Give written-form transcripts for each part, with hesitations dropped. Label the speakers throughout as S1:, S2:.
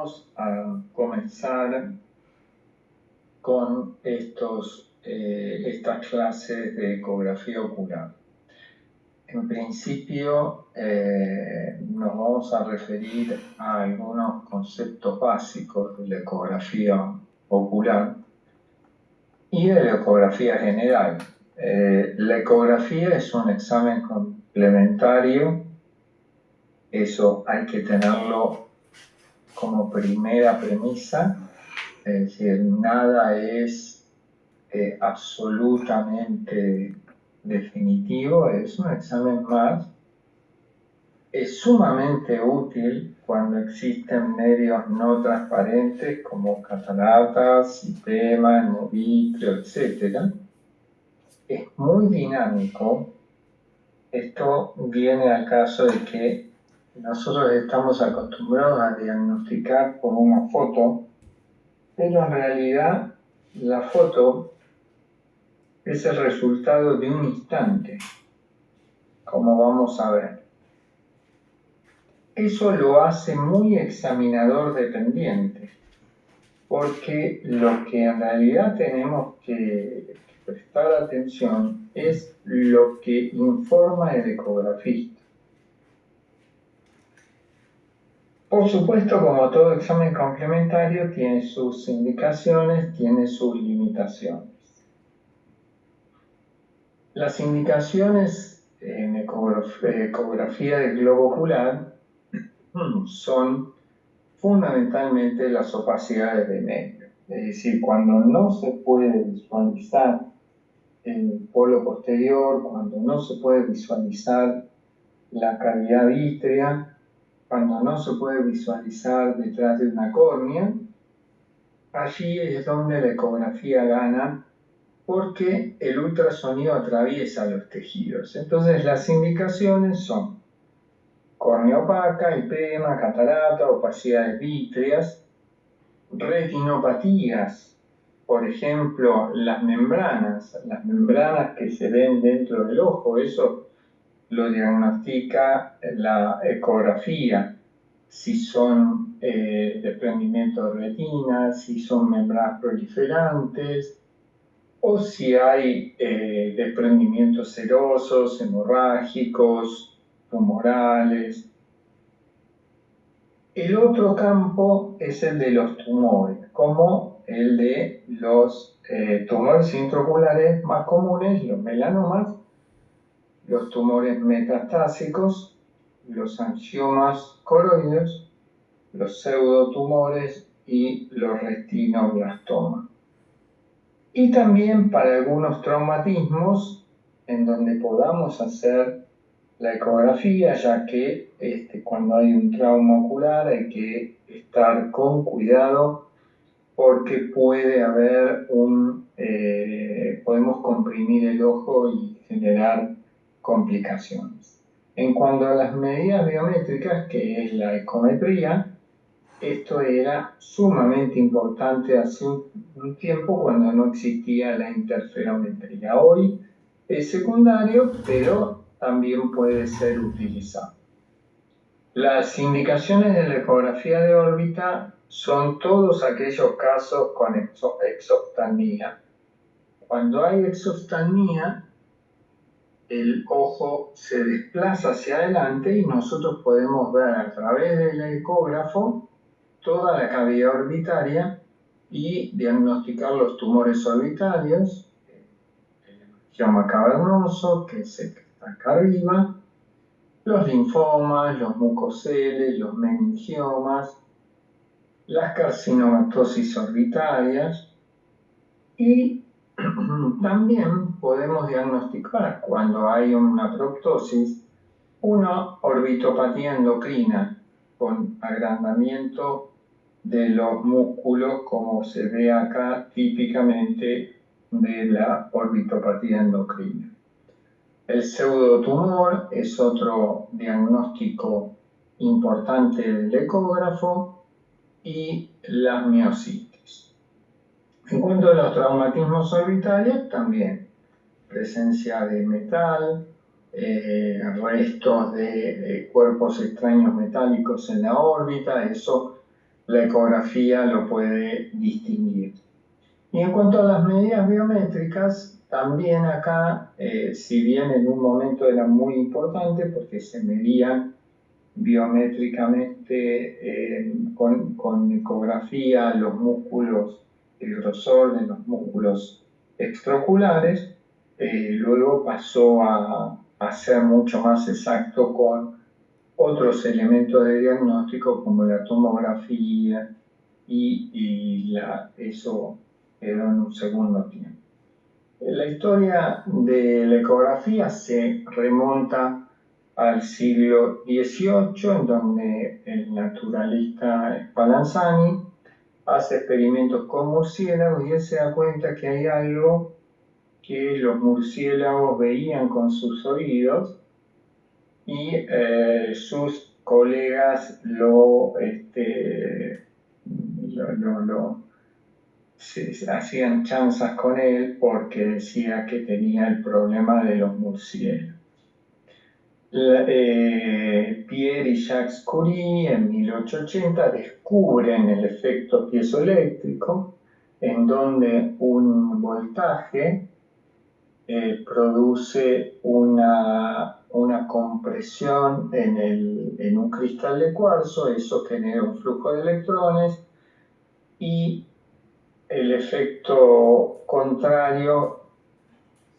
S1: vamos a comenzar con estas clases de ecografía ocular. En principio nos vamos a referir a algunos conceptos básicos de la ecografía ocular y de la ecografía general. La ecografía es un examen complementario, eso hay que tenerlo como primera premisa, es decir, nada es absolutamente definitivo, es un examen más. Es sumamente útil cuando existen medios no transparentes como cataratas, sistema, hemovitrio, etc. Es muy dinámico. Esto viene al caso de que nosotros estamos acostumbrados a diagnosticar por una foto, pero en realidad la foto es el resultado de un instante, como vamos a ver. Eso lo hace muy examinador dependiente, porque lo que en realidad tenemos que prestar atención es lo que informa el ecografista. Por supuesto, como todo examen complementario, tiene sus indicaciones, tiene sus limitaciones. Las indicaciones en ecografía del globo ocular son fundamentalmente las opacidades de medio. Es decir, cuando no se puede visualizar el polo posterior, cuando no se puede visualizar la cavidad vítrea, cuando no se puede visualizar detrás de una córnea, allí es donde la ecografía gana, porque el ultrasonido atraviesa los tejidos. Entonces las indicaciones son córnea opaca, edema, catarata, opacidades vítreas, retinopatías, por ejemplo, las membranas que se ven dentro del ojo, eso lo diagnostica la ecografía, si son desprendimiento de retina, si son membranas proliferantes, o si hay desprendimientos serosos, hemorrágicos, tumorales. El otro campo es el de los tumores, como el de los tumores intraoculares más comunes, los melanomas, los tumores metastásicos, los angiomas coroides, los pseudotumores y los retinoblastomas. Y también para algunos traumatismos en donde podamos hacer la ecografía, ya que cuando hay un trauma ocular hay que estar con cuidado porque puede haber podemos comprimir el ojo y generar complicaciones. En cuanto a las medidas biométricas, que es la ecometría, esto era sumamente importante hace un tiempo cuando no existía la interferometría. Hoy es secundario, pero también puede ser utilizado. Las indicaciones de la ecografía de órbita son todos aquellos casos con exoftalmía. Cuando hay exoftalmía, el ojo se desplaza hacia adelante y nosotros podemos ver a través del ecógrafo toda la cavidad orbitaria y diagnosticar los tumores orbitarios, el angioma cavernoso, que es el que está acá arriba, los linfomas, los mucoceles, los meningiomas, las carcinomatosis orbitarias, y también podemos diagnosticar cuando hay una proptosis, una orbitopatía endocrina con agrandamiento de los músculos, como se ve acá típicamente de la orbitopatía endocrina. El pseudotumor es otro diagnóstico importante del ecógrafo, y las miositis. En cuanto a los traumatismos orbitarios, también presencia de metal, restos de cuerpos extraños metálicos en la órbita, eso la ecografía lo puede distinguir. Y en cuanto a las medidas biométricas, también acá, si bien en un momento era muy importante porque se medían biométricamente con ecografía los músculos, el grosor de los músculos extraoculares, luego pasó a ser mucho más exacto con otros elementos de diagnóstico como la tomografía y eso quedó en un segundo tiempo. La historia de la ecografía se remonta al siglo XVIII, en donde el naturalista Spallanzani hace experimentos con murciélagos y él se da cuenta que hay algo que los murciélagos veían con sus oídos y sus colegas se hacían chanzas con él porque decía que tenía el problema de los murciélagos. Pierre y Jacques Curie en 1880 descubren el efecto piezoeléctrico, en donde un voltaje produce una compresión en un cristal de cuarzo, eso genera un flujo de electrones, y el efecto contrario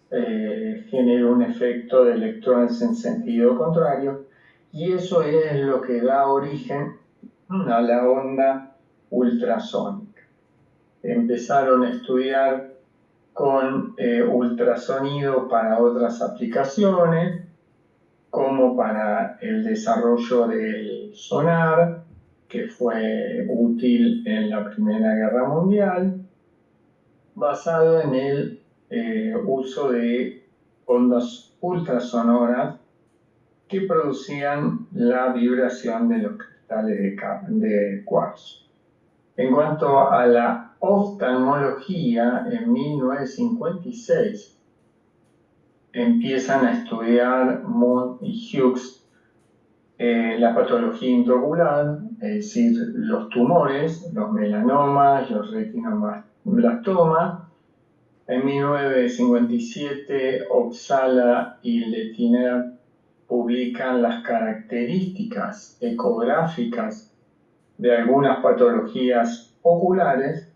S1: genera un efecto de electrones en sentido contrario, y eso es lo que da origen a la onda ultrasónica. Empezaron a estudiar con ultrasonido para otras aplicaciones, como para el desarrollo del sonar, que fue útil en la Primera Guerra Mundial, basado en el uso de ondas ultrasonoras que producían la vibración de los cristales de cuarzo. En cuanto a la oftalmología, en 1956 empiezan a estudiar Moon y Hughes la patología intraocular, es decir, los tumores, los melanomas, los retinoblastomas. En 1957, Uppsala y Lettiner publican las características ecográficas de algunas patologías oculares.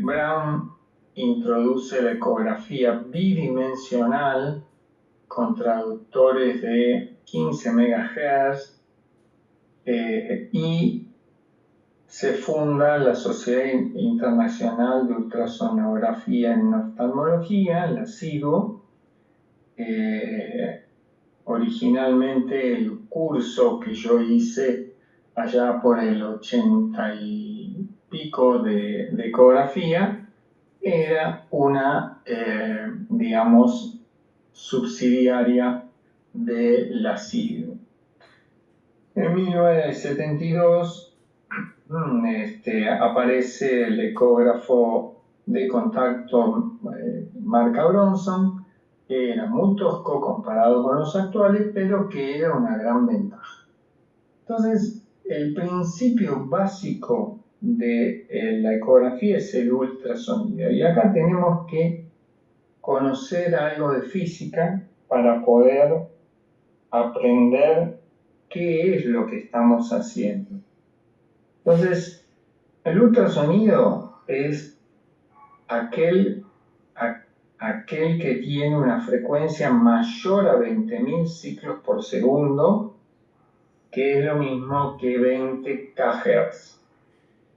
S1: Brown introduce la ecografía bidimensional con traductores de 15 MHz y se funda la Sociedad Internacional de Ultrasonografía en Oftalmología, la SIGO. Originalmente el curso que yo hice allá por el 80 y pico de ecografía era una, digamos, subsidiaria de la SIGO. En 1972 aparece el ecógrafo de contacto marca Bronson, que era muy tosco comparado con los actuales, pero que era una gran ventaja. Entonces, el principio básico de la ecografía es el ultrasonido. Y acá tenemos que conocer algo de física para poder aprender qué es lo que estamos haciendo. Entonces, el ultrasonido es aquel que tiene una frecuencia mayor a 20.000 ciclos por segundo, que es lo mismo que 20 kHz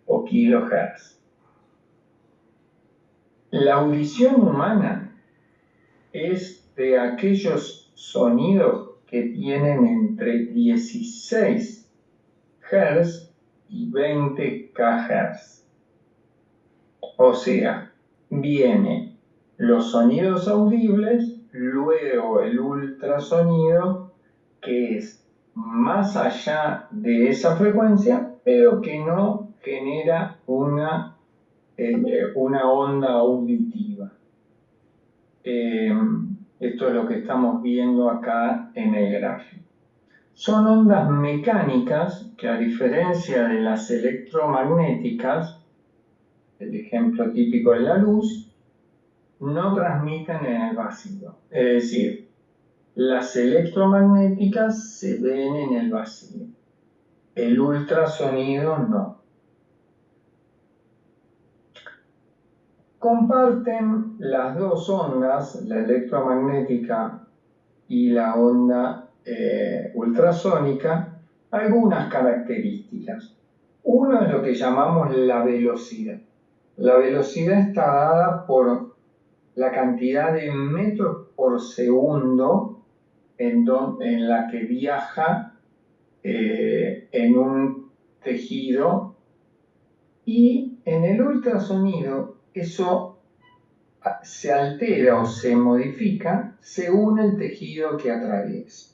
S1: o kilohertz. La audición humana es de aquellos sonidos que tienen entre 16 Hz y 20 kHz. O sea, viene los sonidos audibles, luego el ultrasonido, que es más allá de esa frecuencia, pero que no genera una onda auditiva. Esto es lo que estamos viendo acá en el gráfico. son ondas mecánicas que, a diferencia de las electromagnéticas, el ejemplo típico es la luz, no transmiten en el vacío. Es decir, las electromagnéticas se ven en el vacío, el ultrasonido no. Comparten las dos ondas, la electromagnética y la onda ultrasónica, algunas características. Uno es lo que llamamos la velocidad. La velocidad está dada por la cantidad de metros por segundo en la que viaja en un tejido, y en el ultrasonido eso se altera o se modifica según el tejido que atraviesa.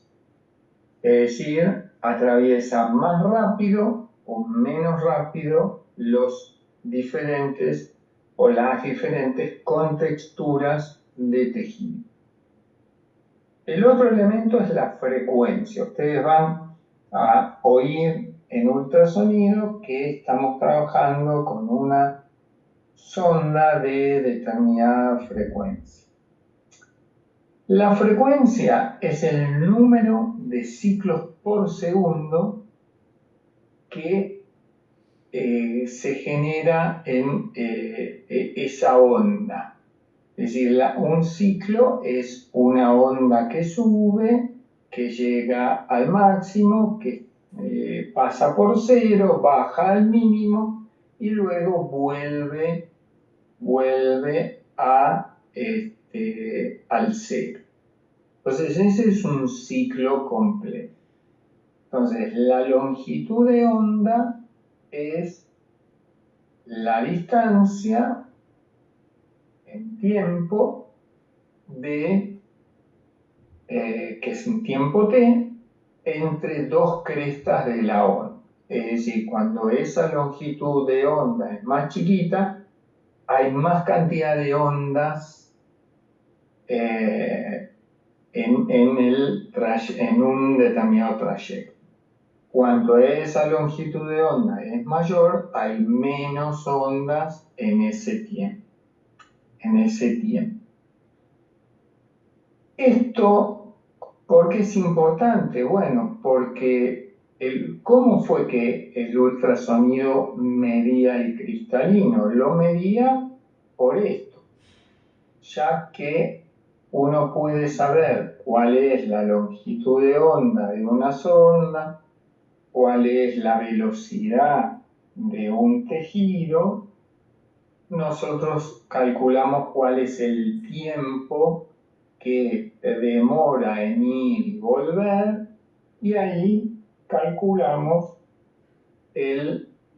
S1: Es decir, atraviesa más rápido o menos rápido los diferentes o las diferentes contexturas de tejido. El otro elemento es la frecuencia. Ustedes van a oír en ultrasonido que estamos trabajando con una sonda de determinada frecuencia. La frecuencia es el número de ciclos por segundo que se genera en esa onda. Es decir, un ciclo es una onda que sube, que llega al máximo, que pasa por cero, baja al mínimo y luego vuelve al cero. Entonces ese es un ciclo completo. Entonces la longitud de onda es la distancia en tiempo que es un tiempo t, entre dos crestas de la onda. Es decir, cuando esa longitud de onda es más chiquita, hay más cantidad de ondas en un determinado trayecto. Cuando esa longitud de onda es mayor, hay menos ondas en ese tiempo. Esto, ¿por qué es importante? Bueno, porque ¿cómo fue que el ultrasonido medía el cristalino? Lo medía por esto, ya que uno puede saber cuál es la longitud de onda de una sonda, cuál es la velocidad de un tejido. Nosotros calculamos cuál es el tiempo que demora en ir y volver, y ahí calculamos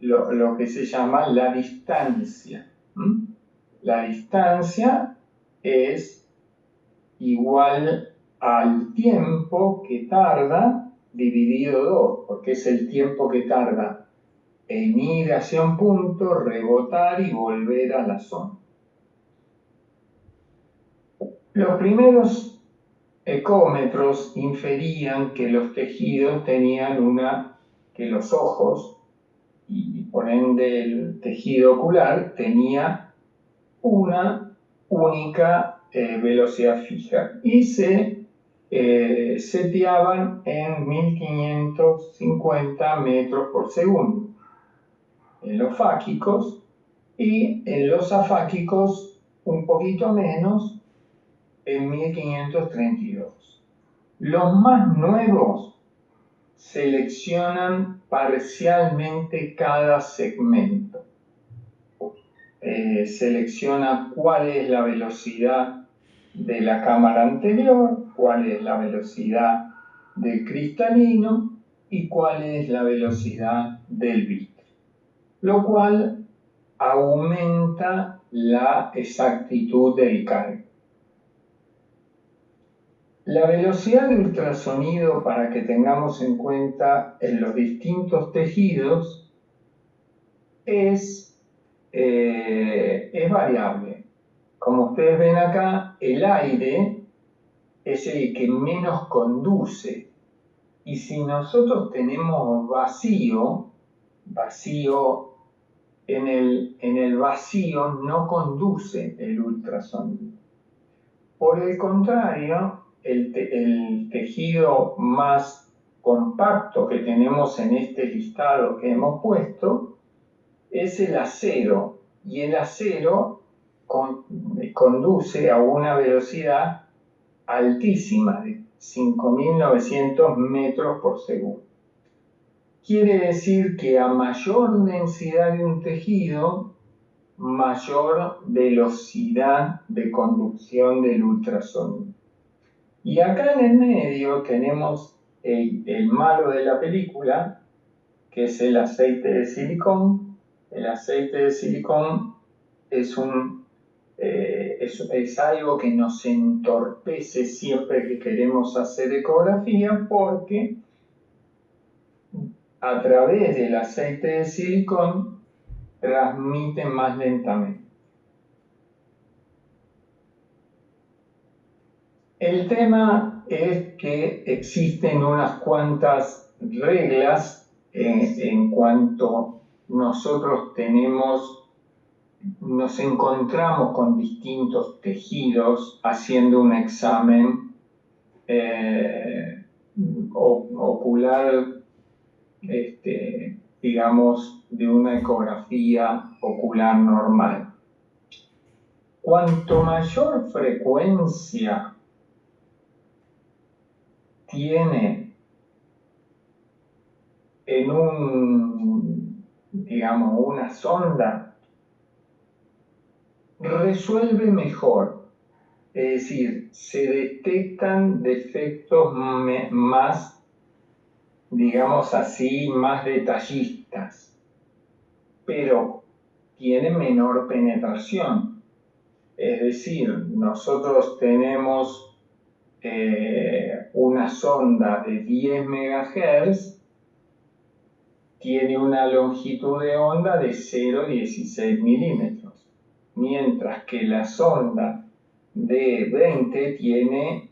S1: lo que se llama la distancia. La distancia es igual al tiempo que tarda dividido 2, porque es el tiempo que tarda en ir hacia un punto, rebotar y volver a la zona. Los primeros ecómetros inferían que los tejidos tenían que los ojos y por ende el tejido ocular tenía una única velocidad fija y se seteaban en 1550 metros por segundo en los fáquicos, y en los afáquicos un poquito menos, en 1532. Los más nuevos seleccionan parcialmente cada segmento. Selecciona cuál es la velocidad de la cámara anterior, cuál es la velocidad del cristalino y cuál es la velocidad del vitrio, lo cual aumenta la exactitud del cálculo. La velocidad de ultrasonido, para que tengamos en cuenta en los distintos tejidos, es variable. Como ustedes ven acá, el aire es el que menos conduce. Y si nosotros tenemos vacío en el vacío no conduce el ultrasonido. Por el contrario, el tejido más compacto que tenemos en este listado que hemos puesto es el acero, y el acero conduce a una velocidad altísima de 5.900 metros por segundo. Quiere decir que a mayor densidad de un tejido, mayor velocidad de conducción del ultrasonido. Y acá en el medio tenemos el malo de la película, que es el aceite de silicón. El aceite de silicón es algo que nos entorpece siempre que queremos hacer ecografía, porque a través del aceite de silicón transmite más lentamente. El tema es que existen unas cuantas reglas en cuanto nosotros nos encontramos con distintos tejidos haciendo un examen ocular, digamos, de una ecografía ocular normal. Cuanto mayor frecuencia tiene en una sonda, resuelve mejor. Es decir, se detectan defectos más, digamos así, más detallistas, pero tiene menor penetración. Es decir, nosotros tenemos una sonda de 10 MHz, tiene una longitud de onda de 0,16 milímetros, mientras que la sonda de 20 tiene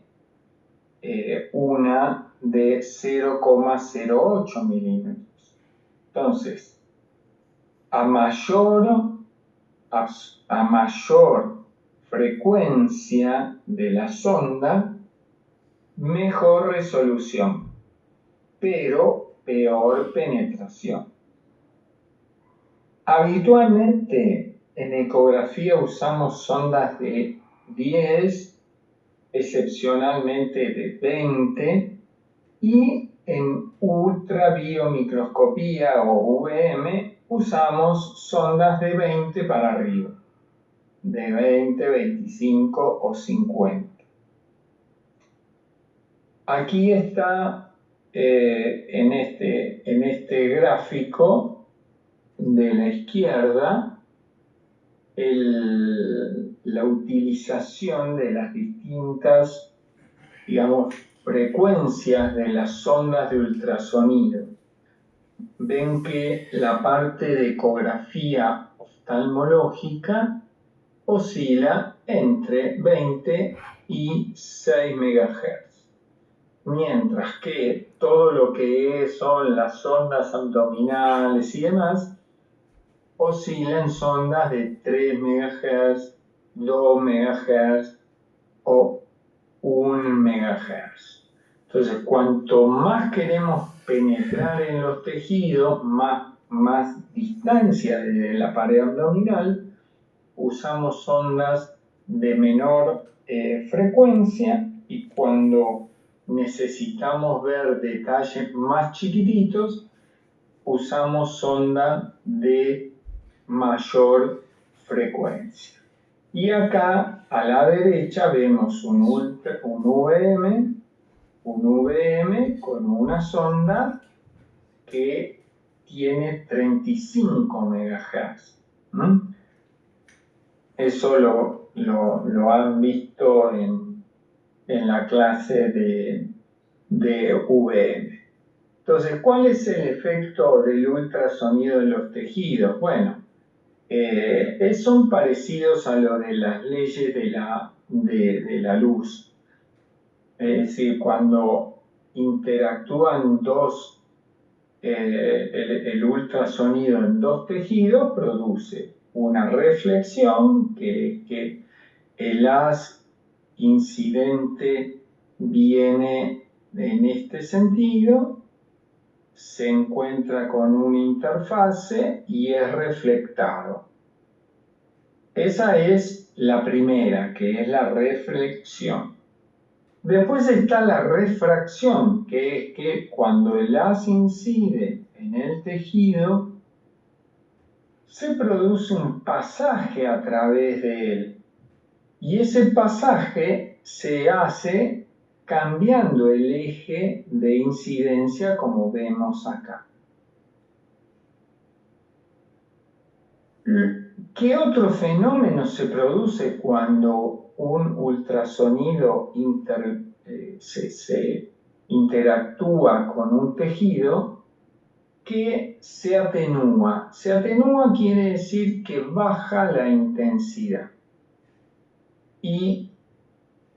S1: una de 0,08 milímetros. Entonces, a mayor frecuencia de la sonda, mejor resolución, pero peor penetración. Habitualmente en ecografía usamos sondas de 10, excepcionalmente de 20, y en ultrabiomicroscopía o VM usamos sondas de 20 para arriba, de 20, 25 o 50. Aquí está en este gráfico de la izquierda la utilización de las distintas, digamos, frecuencias de las sondas de ultrasonido. Ven que la parte de ecografía oftalmológica oscila entre 20 y 6 MHz, mientras que todo lo que son las sondas abdominales y demás oscila en sondas de 3 MHz, 2 MHz o 1 MHz. Entonces, cuanto más queremos penetrar en los tejidos, más distancia desde la pared abdominal, usamos sondas de menor frecuencia, y cuando necesitamos ver detalles más chiquititos, usamos sonda de mayor frecuencia. Y acá a la derecha vemos un VM con una sonda que tiene 35 MHz. Eso lo han visto en la clase de VM. Entonces, ¿cuál es el efecto del ultrasonido en los tejidos? Bueno, son parecidos a lo de las leyes de la luz. Es decir, cuando interactúan el ultrasonido en dos tejidos, produce una reflexión que el haz incidente viene en este sentido, se encuentra con una interfase y es reflectado. Esa es la primera, que es la reflexión. Después está la refracción, que es que cuando el haz incide en el tejido, se produce un pasaje a través de él. Y ese pasaje se hace cambiando el eje de incidencia como vemos acá. ¿Qué otro fenómeno se produce cuando un ultrasonido se interactúa con un tejido? Que se atenúa. Se atenúa quiere decir que baja la intensidad. ¿Y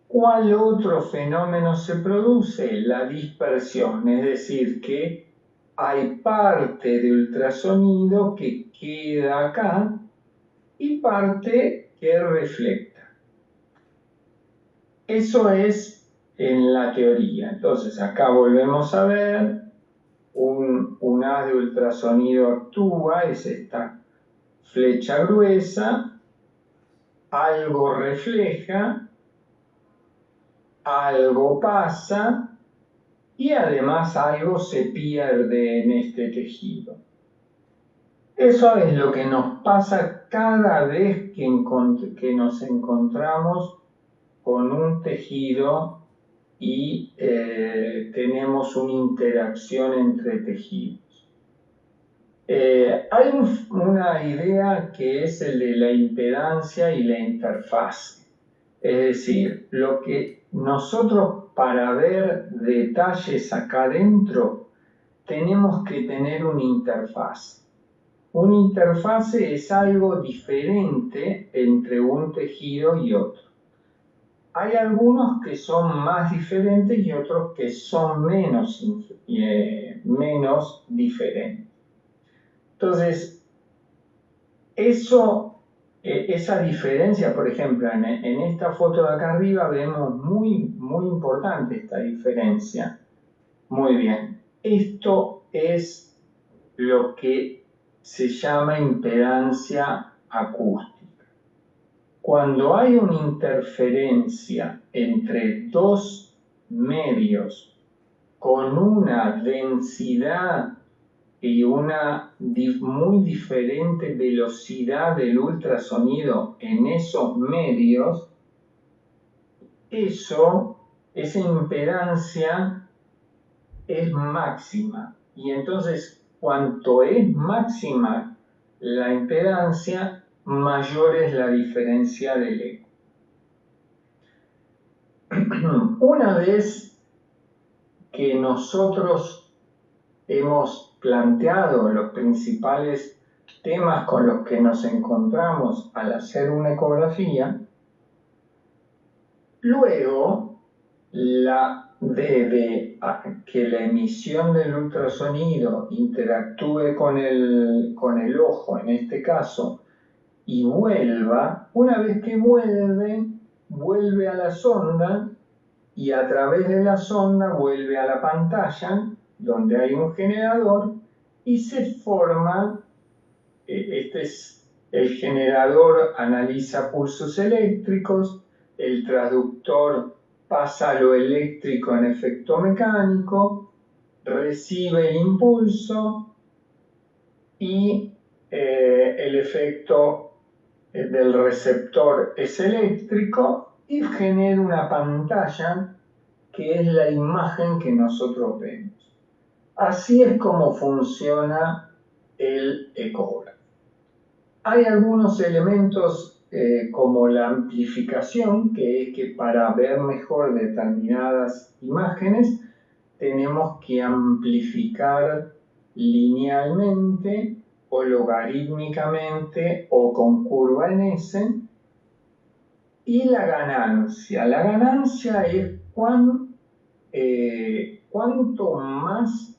S1: cuál otro fenómeno se produce? La dispersión, es decir, que hay parte de ultrasonido que queda acá y parte que refleja. Eso es en la teoría. Entonces acá volvemos a ver un haz de ultrasonido actúa, es esta flecha gruesa, algo refleja, algo pasa y además algo se pierde en este tejido. Eso es lo que nos pasa cada vez que nos encontramos con un tejido y tenemos una interacción entre tejidos. Hay una idea que es el de la impedancia y la interfase. Es decir, lo que nosotros para ver detalles acá adentro tenemos que tener una interfase. Una interfase es algo diferente entre un tejido y otro. Hay algunos que son más diferentes y otros que son menos diferentes. Entonces, esa diferencia, por ejemplo, en esta foto de acá arriba vemos muy importante esta diferencia. Muy bien. Esto es lo que se llama impedancia acústica. Cuando hay una interferencia entre dos medios con una densidad y una muy diferente velocidad del ultrasonido en esos medios, esa impedancia es máxima. Y entonces, cuanto es máxima la impedancia, mayor es la diferencia del eco. Una vez que nosotros hemos planteado los principales temas con los que nos encontramos al hacer una ecografía, luego debe que la emisión del ultrasonido interactúe con el ojo, en este caso, y vuelva. Una vez que vuelve a la sonda y a través de la sonda vuelve a la pantalla donde hay un generador y se forma, el generador analiza pulsos eléctricos, el transductor pasa lo eléctrico en efecto mecánico, recibe el impulso y el efecto del receptor es eléctrico y genera una pantalla que es la imagen que nosotros vemos. Así es como funciona el ecógrafo. Hay algunos elementos como la amplificación, que es que para ver mejor determinadas imágenes tenemos que amplificar linealmente o logarítmicamente o con curva en S. Y la ganancia. La ganancia es cuán cuanto más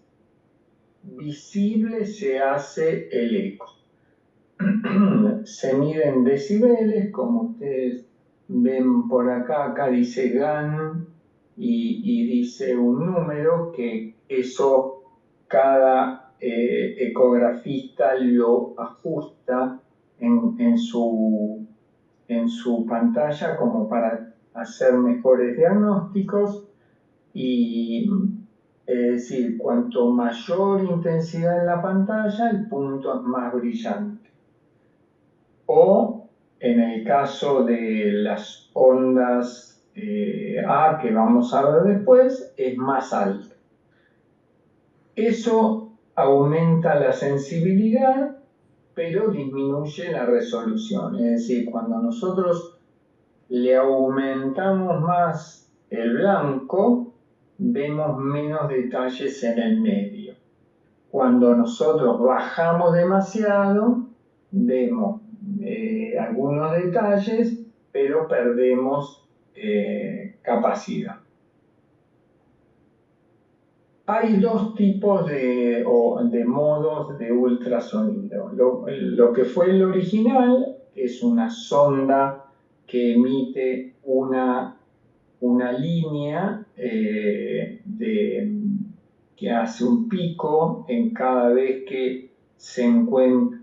S1: visible se hace el eco. Se miden decibeles, como ustedes ven por acá. Acá dice GAN y dice un número que eso cada ecografista lo ajusta en su pantalla como para hacer mejores diagnósticos. Y es decir, cuanto mayor intensidad en la pantalla, el punto es más brillante. O en el caso de las ondas A, que vamos a ver después, es más alto. Eso aumenta la sensibilidad, pero disminuye la resolución. Es decir, cuando nosotros le aumentamos más el blanco, vemos menos detalles en el medio. Cuando nosotros bajamos demasiado, vemos algunos detalles, pero perdemos capacidad. Hay dos tipos de modos de ultrasonido. Lo que fue el original es una sonda que emite una línea que hace un pico en cada vez que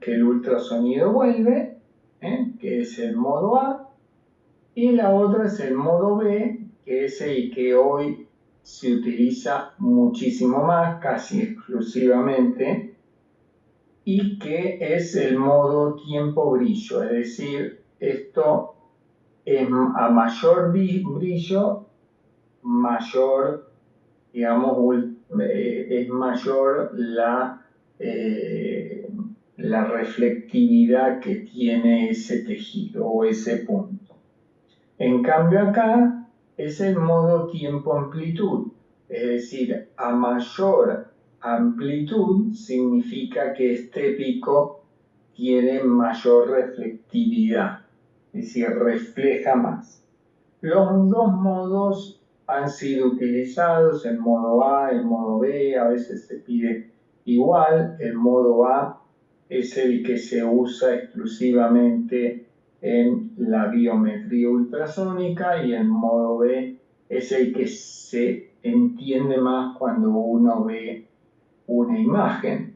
S1: que el ultrasonido vuelve, que es el modo A, y la otra es el modo B, que es el que hoy se utiliza muchísimo más, casi exclusivamente, y que es el modo tiempo-brillo. Es decir, esto es a mayor brillo, mayor, digamos, es mayor la reflectividad que tiene ese tejido o ese punto. En cambio acá es el modo tiempo-amplitud, es decir, a mayor amplitud significa que este pico tiene mayor reflectividad, es decir, refleja más. Los dos modos han sido utilizados, el modo A, el modo B, a veces se pide igual. El modo A es el que se usa exclusivamente en la biometría ultrasónica y el modo B es el que se entiende más cuando uno ve una imagen,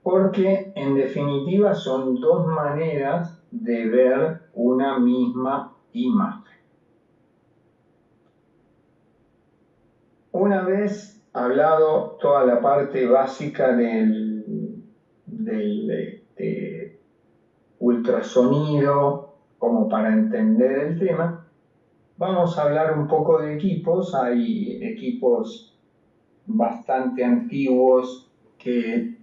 S1: porque en definitiva son dos maneras de ver una misma imagen. Una vez hablado toda la parte básica del ultrasonido, como para entender el tema, vamos a hablar un poco de equipos. Hay equipos bastante antiguos que